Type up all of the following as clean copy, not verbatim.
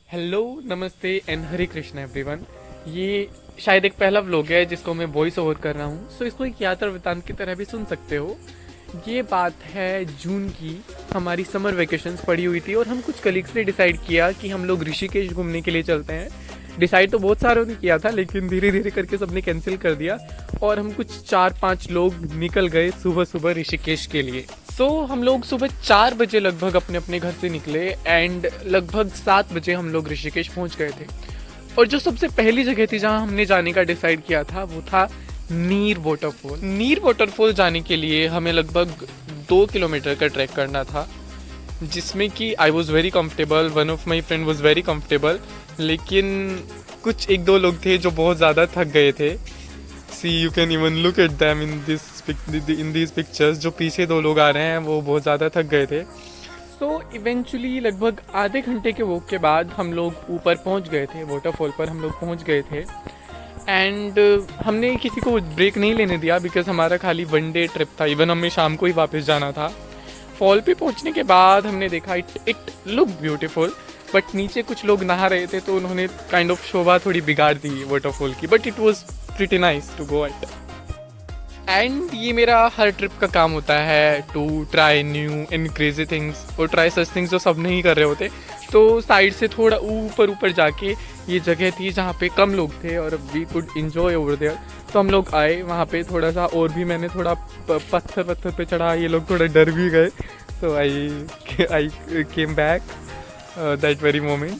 Hello, नमस्ते and Hare Krishna everyone. ये शायद एक पहला व्लॉग है जिसको मैं वॉइस ओवर कर रहा हूँ, सो इसको एक यात्रा वृतांत की तरह भी सुन सकते हो। ये बात है जून की। हमारी समर वेकेशंस पड़ी हुई थी और हम कुछ कलीग्स ने डिसाइड किया कि हम लोग ऋषिकेश घूमने के लिए चलते हैं। डिसाइड तो बहुत सारों ने किया था, लेकिन धीरे धीरे करके सबने कैंसिल कर दिया और हम कुछ 4-5 लोग निकल गए सुबह सुबह ऋषिकेश के लिए। हम लोग सुबह 4 बजे लगभग अपने अपने घर से निकले एंड लगभग 7 बजे हम लोग ऋषिकेश पहुंच गए थे। और जो सबसे पहली जगह थी जहां हमने जाने का डिसाइड किया था वो था नीर वाटरफॉल। नीर वाटरफॉल जाने के लिए हमें लगभग 2 किलोमीटर का ट्रैक करना था, जिसमें कि I was very comfortable, one of my friend was very comfortable, लेकिन कुछ 1-2 लोग थे जो बहुत ज़्यादा थक गए थे। See you can even look at them in these pictures. जो पीछे 2 लोग आ रहे हैं वो बहुत ज़्यादा थक गए थे। इवेंचुअली लगभग आधे घंटे के वॉक के बाद हम लोग ऊपर पहुंच गए थे, वाटरफॉल पर हम लोग पहुंच गए थे। एंड हमने किसी को ब्रेक नहीं लेने दिया बिकॉज हमारा खाली 1 डे ट्रिप था। इवन हमें शाम को ही वापस जाना था। फॉल पे पहुंचने के बाद हमने देखा इट लुक ब्यूटीफुल, बट नीचे कुछ लोग नहा रहे थे तो उन्होंने काइंड ऑफ शोभा थोड़ी बिगाड़ दी वाटरफॉल की, but it was pretty nice to go at. And ये मेरा हर ट्रिप का काम होता है, to try new and crazy things और ट्राई सच थिंग्स जो सब नहीं कर रहे होते। तो साइड से थोड़ा ऊपर ऊपर जाके ये जगह थी जहाँ पे कम लोग थे और we could enjoy over there. तो हम लोग आए वहाँ पे थोड़ा सा, और भी मैंने थोड़ा पत्थर पे चढ़ा, ये लोग थोड़ा डर भी गए। So I came back that very moment.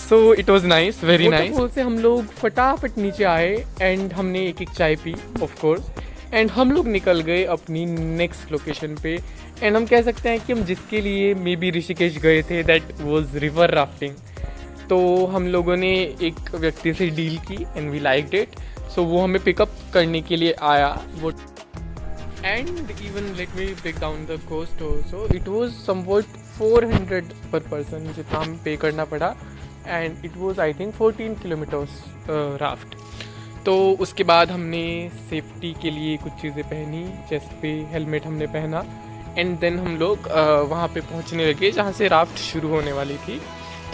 So it was nice, very nice. से हम लोग फटाफट नीचे आए एंड हमने एक चाय पी ऑफ कोर्स, एंड हम लोग निकल गए अपनी नेक्स्ट लोकेशन पे। एंड हम कह सकते हैं कि हम जिसके लिए मे बी ऋषिकेश गए थे दैट वाज रिवर राफ्टिंग। तो हम लोगों ने एक व्यक्ति से डील की and we liked it. So वो हमें पिकअप करने के लिए आया वो। And even let me break down the cost also, it was somewhat 400 per person जितना हमें पे करना पड़ा। And it was I think 14 kilometres raft. तो उसके बाद हमने सेफ्टी के लिए कुछ चीज़ें पहनी, चेस्ट पे हेलमेट हमने पहना। एंड देन हम लोग वहाँ पे पहुँचने लगे जहाँ से राफ्ट शुरू होने वाली थी।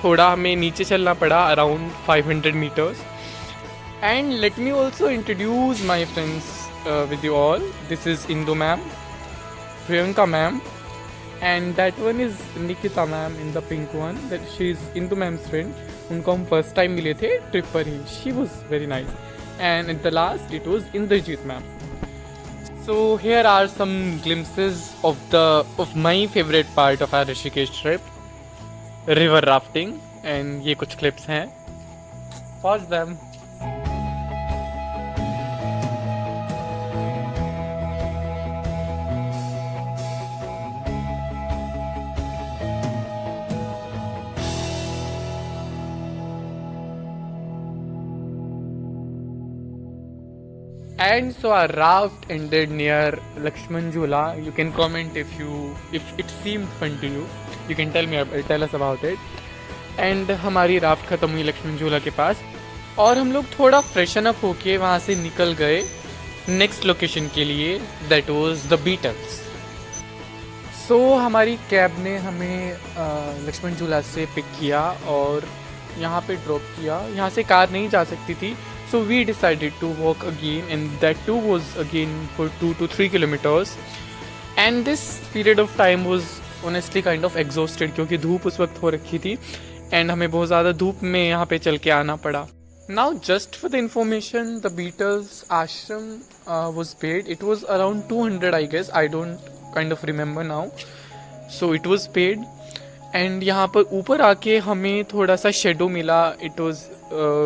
थोड़ा हमें नीचे चलना पड़ा, around 500 metres. And let me also introduce my friends with you all. This is Indu ma'am, Priyanka ma'am, and that one is Nikita ma'am in the pink one, that she is Indu ma'am's friend. उनको हम फर्स्ट टाइम मिले थे trip पर ही। She was very nice. And at the last it was Indrajit ma'am. So here are some glimpses of my favorite part of our Rishikesh trip, river rafting, and ये कुछ clips हैं. Watch them. And so our raft ended near Lakshman Jhula. You can comment if it seemed fun to you. You can tell us about it. And हमारी raft ख़त्म हुई लक्ष्मण झूला के पास और हम लोग थोड़ा फ्रेशन अप होके वहाँ से निकल गए नेक्स्ट लोकेशन के लिए, दैट वाज द बीटल्स। हमारी कैब ने हमें लक्ष्मण झूला से पिक किया और यहाँ पे ड्रॉप किया। यहाँ से कार नहीं जा सकती थी, so we decided to walk again, and that too was again for 2 to 3 kilometers. And this period of time was honestly kind of exhausted क्योंकि धूप उस वक्त हो रखी थी एंड हमें बहुत ज़्यादा धूप में यहाँ पे चल के आना पड़ा। Now just for the information, the Beatles ashram was paid. It was around 200 I guess. I don't kind of remember now. So it was paid. And यहाँ पर ऊपर आके हमें थोड़ा सा शेडो मिला। It was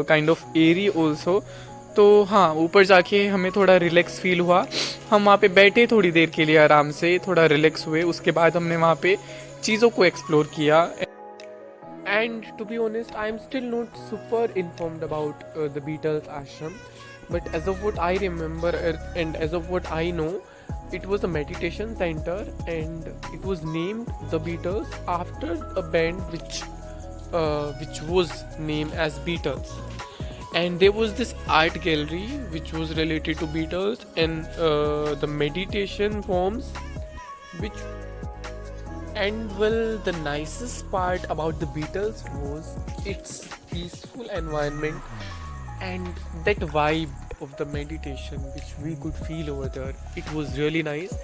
kind of airy also. तो हाँ, ऊपर जाके हमें थोड़ा रिलैक्स फील हुआ। हम वहाँ पे बैठे थोड़ी देर के लिए, आराम से थोड़ा रिलैक्स हुए। उसके बाद हमने वहाँ पे चीज़ों को एक्सप्लोर किया। And to be honest, I am still not super informed about the Beatles Ashram, but as of what I remember and as of what I know, it was a meditation center and it was named the Beatles after a band which was named as Beatles. And there was this art gallery which was related to Beatles and the meditation forms which And well, the nicest part about the Beatles was its peaceful environment and that vibe of the meditation which we could feel over there. It was really nice,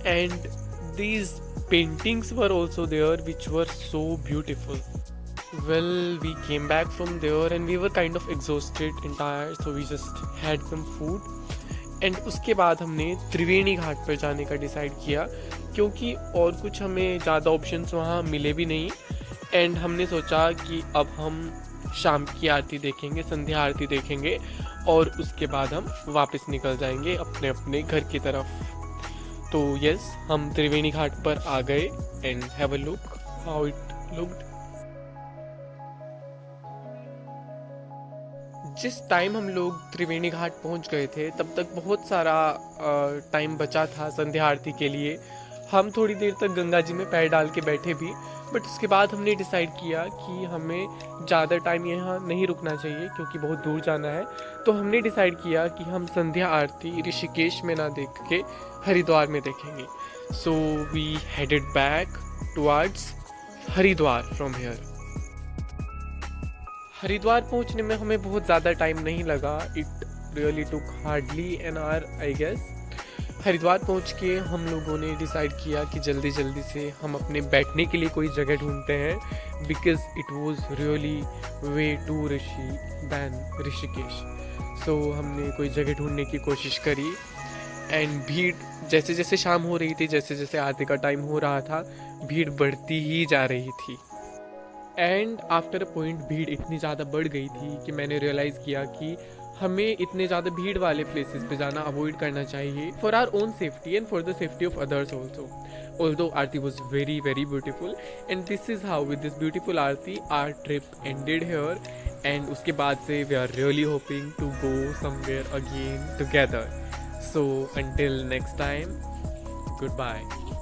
and these paintings were also there which were so beautiful. Well, we came back from there and we were kind of exhausted and tired, so we just had some food. And उसके बाद हमने त्रिवेणी घाट पर जाने का decide किया, क्योंकि और कुछ हमें ज़्यादा ऑप्शंस वहाँ मिले भी नहीं। एंड हमने सोचा कि अब हम शाम की आरती देखेंगे, संध्या आरती देखेंगे, और उसके बाद हम वापस निकल जाएंगे अपने अपने घर की तरफ। तो यस, हम त्रिवेणी घाट पर आ गए and have a look how it looked. जिस टाइम हम लोग त्रिवेणी घाट पहुंच गए थे तब तक बहुत सारा टाइम बचा था संध्या आरती के लिए। हम थोड़ी देर तक गंगा जी में पैर डाल के बैठे भी, बट उसके बाद हमने डिसाइड किया कि हमें ज़्यादा टाइम यहाँ नहीं रुकना चाहिए क्योंकि बहुत दूर जाना है। तो हमने डिसाइड किया कि हम संध्या आरती ऋषिकेश में ना देख के हरिद्वार में देखेंगे। So we headed back towards Haridwar from here. Haridwar पहुंचने में हमें बहुत ज़्यादा टाइम नहीं लगा। It really took hardly an hour I guess. Haridwar पहुंच के हम लोगों ने डिसाइड किया कि जल्दी जल्दी से हम अपने बैठने के लिए कोई जगह ढूंढते हैं, because it was really way to Rishi than Rishikesh. सो हमने कोई जगह ढूंढने की कोशिश करी, एंड भीड़ जैसे जैसे शाम हो रही थी, जैसे जैसे आरती का टाइम हो रहा था, भीड़ बढ़ती ही जा रही थी। एंड आफ्टर अ पॉइंट भीड़ इतनी ज़्यादा बढ़ गई थी कि मैंने रियलाइज़ किया कि हमें इतने ज़्यादा भीड़ वाले प्लेसेस पे जाना अवॉइड करना चाहिए for our own safety and for the safety of others also. Although aarti was very very beautiful, and this is how with this beautiful aarti our trip ended here. And उसके बाद से we are really hoping to go somewhere again together. So until next time, good bye.